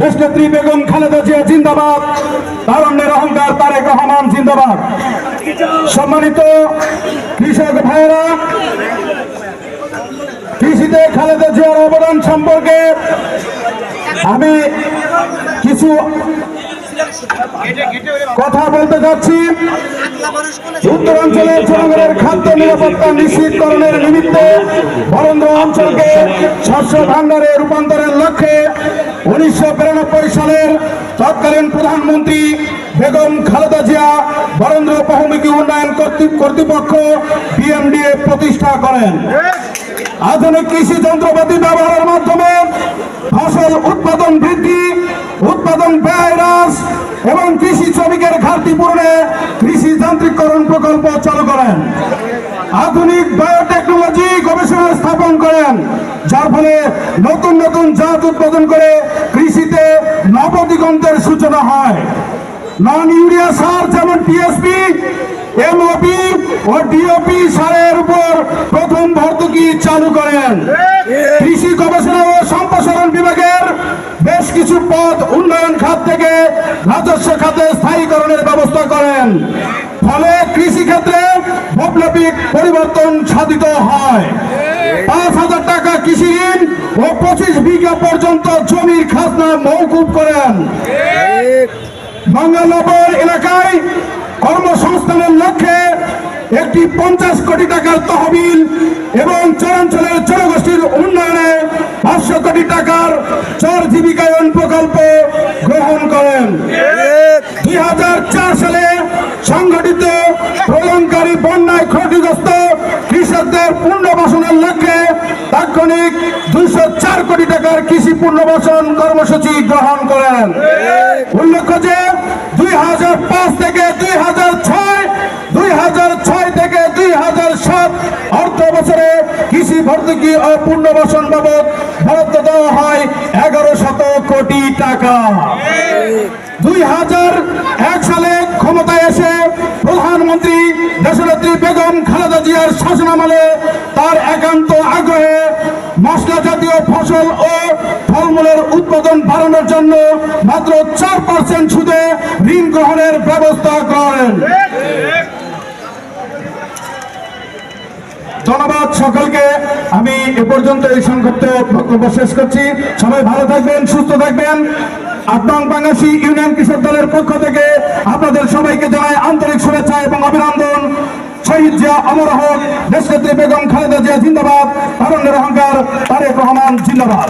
দেশনেত্রী বেগম খালেদা জিয়া জিন্দাবাদ, তারুণ্যের অহংকার তারেক রহমান জিন্দাবাদ। সম্মানিত কৃষক ভাইয়েরা, কৃষিতে খালেদা জিয়ার অবদান সম্পর্কে আমি কিছু কথা বলতে যাচ্ছি। উত্তরাঞ্চলের জনগণের খাদ্য নিরাপত্তা নিশ্চিতকরণের নিমিত্তে বরেন্দ্র অঞ্চলকে শস্য ভাণ্ডারে রূপান্তরের লক্ষ্যে 1992 সালের তৎকালীন প্রধানমন্ত্রী বেগম খালেদা জিয়া বরেন্দ্র বহুমুখী উন্নয়ন কর্তৃপক্ষ BMDA প্রতিষ্ঠা করেন। আধুনিক কৃষি যন্ত্রপাতি ব্যবহারের মাধ্যমে ফসল উৎপাদন বৃদ্ধি, উৎপাদন ব্যয় হ্রাস এবং কৃষি শ্রমিকের ঘাটতি পূরণে কৃষি যান্ত্রিকরণ প্রকল্প চালু করেন। আধুনিক বায়োটেকনোলজি গবেষণা স্থাপন করেন, যার ফলে নতুন নতুন জাত উৎপাদন করে কৃষিতে নবদিগন্তের সূচনা হয়। নন ইউরিয়া সার যেমন TSP, MOP ও DOP সারের উপর প্রথম ভর্তুকি চালু করেন। কৃষি গবেষণা ও সম্প্রসারণ বিভাগের বেশ কিছু পদ উন্নয়ন খাত থেকে রাজস্ব খাতে স্থায়ীকরণের ব্যবস্থা করেন। ফলে কৃষি ক্ষেত্রে বৈপ্লবিক পরিবর্তন সাধিত হয়। 5,000 টাকা কৃষি ঋণ ও 25 বিঘা পর্যন্ত জমির খাজনা মওকুফ করেন। বাংলানগর এলাকায় কর্মসংস্থানের লক্ষ্যে একটি 50 কোটি টাকার তহবিল এবং চরাঞ্চলের জনগোষ্ঠীর উন্নয়নে 500 কোটি টাকার চর জীবিকায়ন প্রকল্প গ্রহণ করেন। 2004 সালে সংঘটিত প্রলয়ঙ্কারী বন্যায় ক্ষতিগ্রস্ত কৃষকদের পুনর্বাসনের লক্ষ্যে তাৎক্ষণিক 204 কোটি টাকার কৃষি পুনর্বাসন কর্মসূচি গ্রহণ করেন। উল্লেখ্য যে 2005 থেকে 2006 থেকে 2007 অর্থ বছরে কৃষি ভর্তুকি ও পুনর্বাসন বাবদ বরাদ্দ দেওয়া হয় 1100 কোটি টাকা। 2001 সালে ক্ষমতায় এসে প্রধানমন্ত্রী দেশনেত্রী বেগম খালেদা জিয়ার শাসনামলে তার একান্ত আগ্রহে মশলা জাতীয় ফসল ও ফলমূলের উৎপাদন বাড়ানোর জন্য মাত্র 4% সুদে ঋণ গ্রহণের ব্যবস্থা করেন। ধন্যবাদ সকলকে। আমি এ পর্যন্ত এই সংক্ষিপ্ত বক্তব্য শেষ করছি। সবাই ভালো থাকবেন, সুস্থ থাকবেন। 8 নং বাঙ্গাসী ইউনিয়ন কৃষক দলের পক্ষ থেকে আপনাদের সবাইকে জানাই আন্তরিক শুভেচ্ছা এবং অভিনন্দন। শহীদ জিয়া অমর হোক, দেশনেত্রী বেগম খালেদা জিয়া জিন্দাবাদ, তারুণ্যের অহংকার তারেক রহমান জিন্দাবাদ।